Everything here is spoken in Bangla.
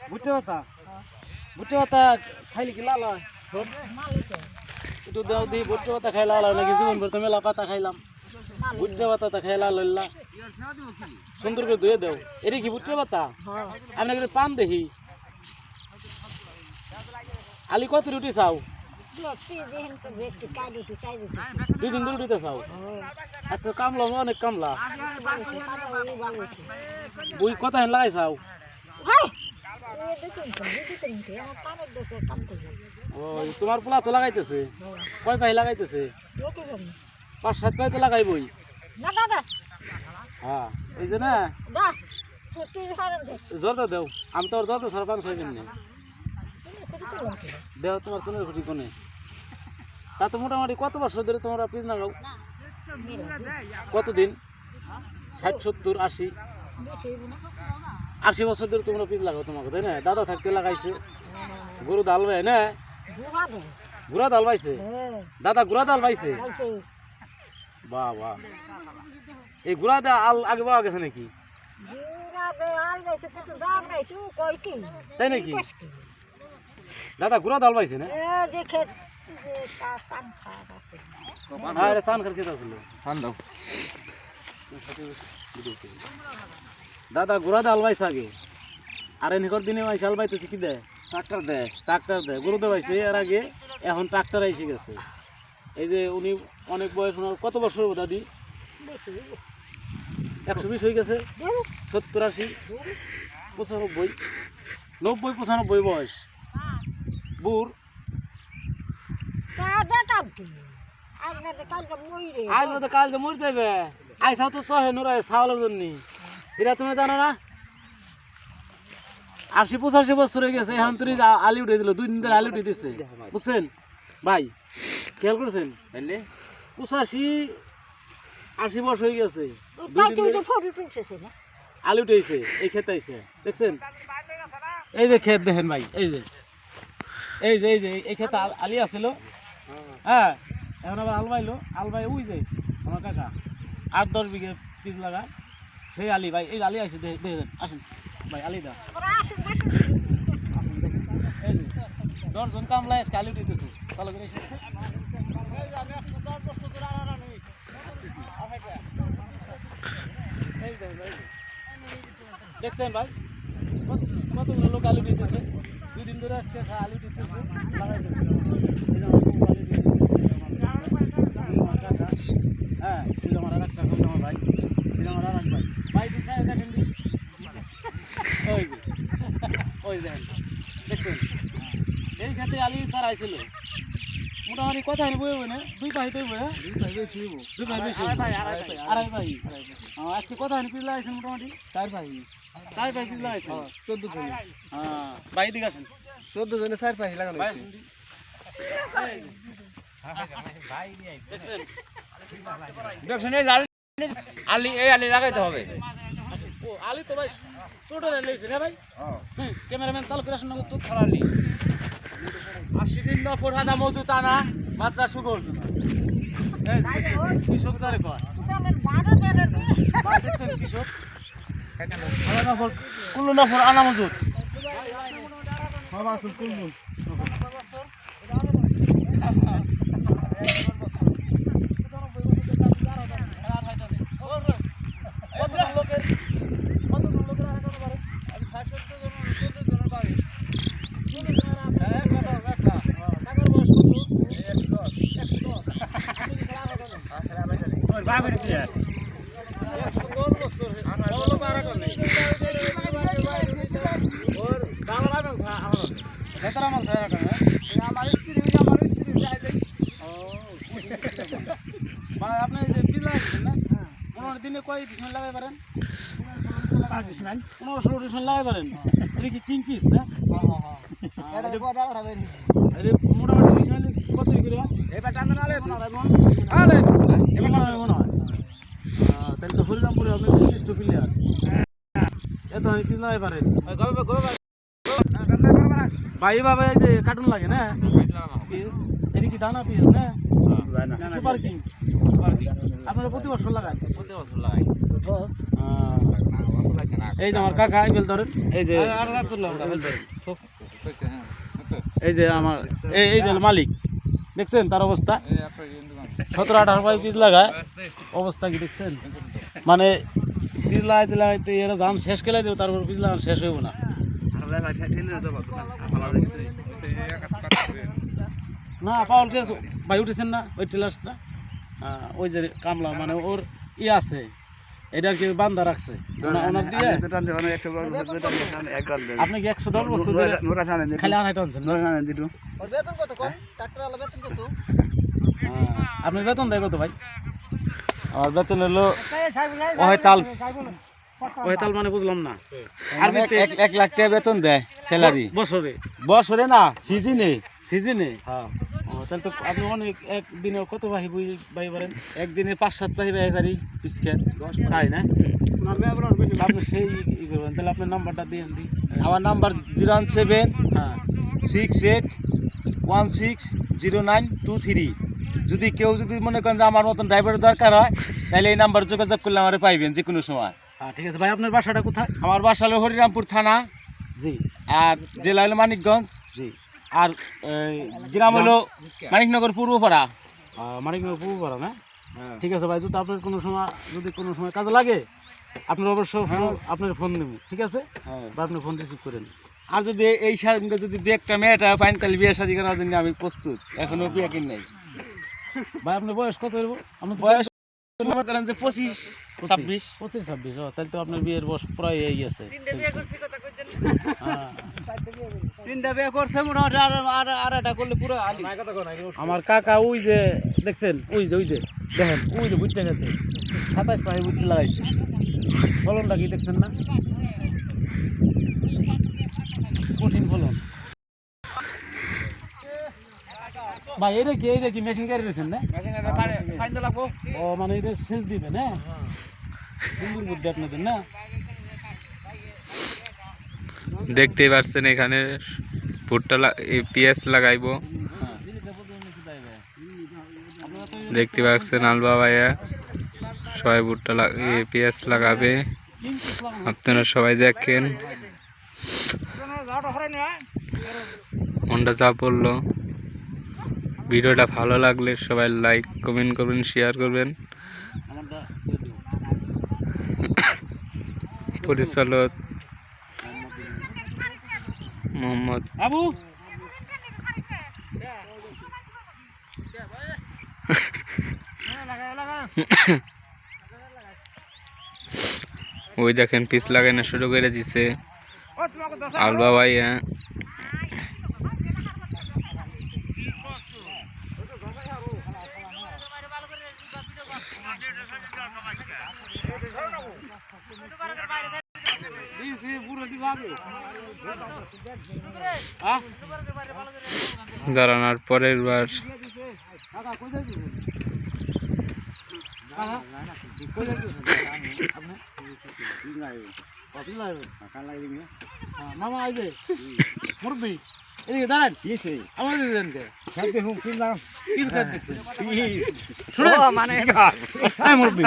ভুট্টা পাতা ভুট্টা পাতা খাইলে কি লাল হয় একটু দাও দি ভুট্টা পাতা খাই লাল হয় নাকি জীবন ভর তো মেলা পাতা খাইলাম ভুট্টা পাতা খাই লাল হইলা সুন্দর করে ধুয়ে দাও এটি কি ভুট্টা পাতা আমি নাকি পান দেখি আলি কত রুটি চাও 2 দিন ধরে রুটিতে চাও আজকে কামলা অনেক কামলা বই কথা হেন লাগাই চাও তোমার পোলা তো লাগাইতেছে কয় পাই লাগাইতেছে 5-7 পাই তো লাগাইবই হ্যাঁ এই যে না জর্দা দেও আমি তো জর্দা ছাড়া পান খাইবেন না দেও তোমার চুনের খুঁটি কোনে তা তো মোটামুটি কত বছর ধরে তোমরা পিস লাগাও কতদিন 60-70-80 বছর ধরে তোমরা পিস লাগাও তোমাকে তাই না দাদা থাকতে লাগাইছে গরু ডাল ভাই না গুড়া ডাল পাইছে দাদা গুড়া ডাল পাইছে বাহ বাহ এই গুড়া ডাল আগে পাওয়া গেছে নাকি তাই নাকি দাদা গুড়া ডাল পাইছে না দাদা গুড়া ডাল পাইছে আগে আর এনেকর দিনে শাল পাইতেছে কি দেয় ট্রাক্টর দেয় গরু তো পাইছে এর আগে এখন ট্রাক্টর এসে গেছে এই যে উনি অনেক বয়স ওনার কত বছর দাদি 120 হয়ে গেছে 70-80 95 90-95 বয়স বুড় আজ মতো কাল তো মরে যাবে আইসাও তো সহে নুরায় ছাওয়ালের জন্য এরা তুমি জানো না 80-85 বছর হয়ে গেছে এখন তুই আলি উঠে দিল 2 দিন ধরে আলি উঠে দিচ্ছে বুঝছেন ভাই খেয়াল করছেন 85-80 বছর হয়ে গেছে আলি উঠেছে এই খেতে আইসে দেখছেন এই যে ক্ষেত দেখেন ভাই এই যে এই খেতে আলি আছিল হ্যাঁ এখন আবার আলবাইলো আলবাই ওই যে আমার কাকা 8-10 বিঘে পিস লাগা সেই আলি ভাই এই আলি আইসে দেখে আসেন ভাই আলিদা 10 জন কামলা আজকে আলি উঠেছে চলো করে এসে দেখছেন ভাই কতগুলো লোক আলু উঠেছে 2 দিন ধরে আজকে আলু উঠেছে লাগাইতেছে হ্যাঁ আমার আর একটা আমার ভাই আমার আর এক ভাই দেখেন ওই দেখেন দেখছেন এই খেতে আলি স্যার আইছিল মোটামুটি কথা হইব না 2 পাই তৈব না 2 পাই বেশি আড়াই পাই আজকে কথা হইনি পিছলা আইছেন মোটামুটি 4 পাই পিছলা আইছেন 14 জন হ্যাঁ ভাই দিকে আসেন 14 জনে 4 পাই লাগানো ভাই দেখছেন দেখছেন আলি এই আলি লাগাইতে হবে ও আলি তো ভাই টোটাল আলিছে না ভাই হ্যাঁ ক্যামেরাম্যান চালু করে আসুন না তো খালি 80 দিন না পড়াদা মজুত আনা মাত্রা সুগর এই কৃষক যারে কয় দেখছেন কৃষক আনা ফল কুল্লু না ফল আনা মজুত মাসুল কুল্লু দিনে কয় ডিসমেল লাগাই পারেন 15-16 ডিসমেল লাগাই পারেন এটা কি কিং পিস না মোটামুটি ডিসমেল কত করে তাহলে তো হরিরামপুরে হবে বিশিষ্ট প্লেয়ার এত আমি পিস লাগাই পারেন ভাই বাবা এই যে কার্টুন লাগে না পিস এটা কি দানা পিস না সুপার কিং আপনারা প্রতি বছর লাগান? প্রতি বছর লাগাই। এই যে আমার কাকা এবেল ধরেন, এই যে এই যে আমার এই যে মালিক দেখছেন তার অবস্থা 17-18 পাই পিস লাগায় অবস্থা কি দেখছেন মানে পিস লাগাইতে লাগাইতে এরা ধান শেষ খেলাই দেবে তারপর পিস লাগানো শেষ হইব না না পাওয়ার শেষ ভাই উঠেছেন না ওই টেলার্সটা ওই যে কামলা মানে ওর ই আছে এটা কি বান্ধা রাখছে ওনার দিয়ে আপনি কি 110 বছর খালি আড়াই টানছেন আপনার বেতন দেয় কত ভাই? আমার বেতন হলো ওহেতাল মানে বুঝলাম না আর 1 লাখ টাকা বেতন দেয় স্যালারি বছরে বছরে না সিজনে সিজনে হ্যাঁ তাহলে তো আপনি অনেক একদিনে কত ভাই বাই পারেন? একদিনে 5-7 পাই বাই পারি পিসকেট তাই না আপনি সেই ই করবেন তাহলে আপনার নাম্বারটা দিয়ে দিই আমার নাম্বার 017 হ্যাঁ 68160923 যদি কেউ যদি মনে করেন যে আমার মতন ড্রাইভারের দরকার হয় তাহলে এই নাম্বার যোগাযোগ করলে আমার পাইবেন যে কোনো সময়। হ্যাঁ ঠিক আছে ভাই আপনার বাসাটা কোথায়? আমার বাসা হলো হরিরামপুর থানা জি আর জেলা হলো মানিকগঞ্জ জি আর গ্রাম হলো মানিকনগর পূর্বপাড়া মানিকনগর পূর্বপাড়া না ঠিক আছে ভাই যদি আপনার যদি কোনো সময় কাজে লাগে আপনার অবশ্য আপনার ফোন নেব ঠিক আছে বা আপনি ফোন রিসিভ করেন আর যদি এই সঙ্গে যদি দু একটা মেয়েটা পাইন তাহলে বিয়ে শাদী করার জন্য আমি প্রস্তুত এখনো বিয়ে কিন নাই ভাই আপনার বয়স কত হইব? আপনার বয়স মনে করেন যে 25-26 তাহলে তো আপনার বিয়ের বয়স প্রায় এই আছে তিনটা বিয়ে করছে মোটামুটি আর এটা করলে পুরো আমার কাকা ওই যে দেখছেন ওই যে দেখেন ওই যে বুঝতে গেছে 27 পাই বুঝতে লাগাইছে ফলনটা কি দেখছেন না কঠিন ফলন ভাই এটা কি মেশিন গাড়ি রয়েছেন না ও মানে এটা সেচ দিবেন হ্যাঁ সুন্দর বুদ্ধি আপনাদের না দেখতেই পাচ্ছেন এখানে ভুট্টা পেঁয়াজ লাগাইবো দেখতে পাচ্ছেন আলবা ভাইয়া সবাই ভুট্টা পেঁয়াজ লাগাবে আপনারা সবাই দেখেন মনটা যা পড়লো ভিডিওটা ভালো লাগলে সবাই লাইক কমেন্ট করবেন শেয়ার করবেন পরিচালক মোহাম্মদ আবু ওই দেখেন পিস লাগানো শুরু করে দিছে আলবা ভাইয়া দাঁড়ানোর পরের বার মামা আইবে মুরব্বি এদিকে দাঁড়ান আমার দেখুন মানে মুরব্বি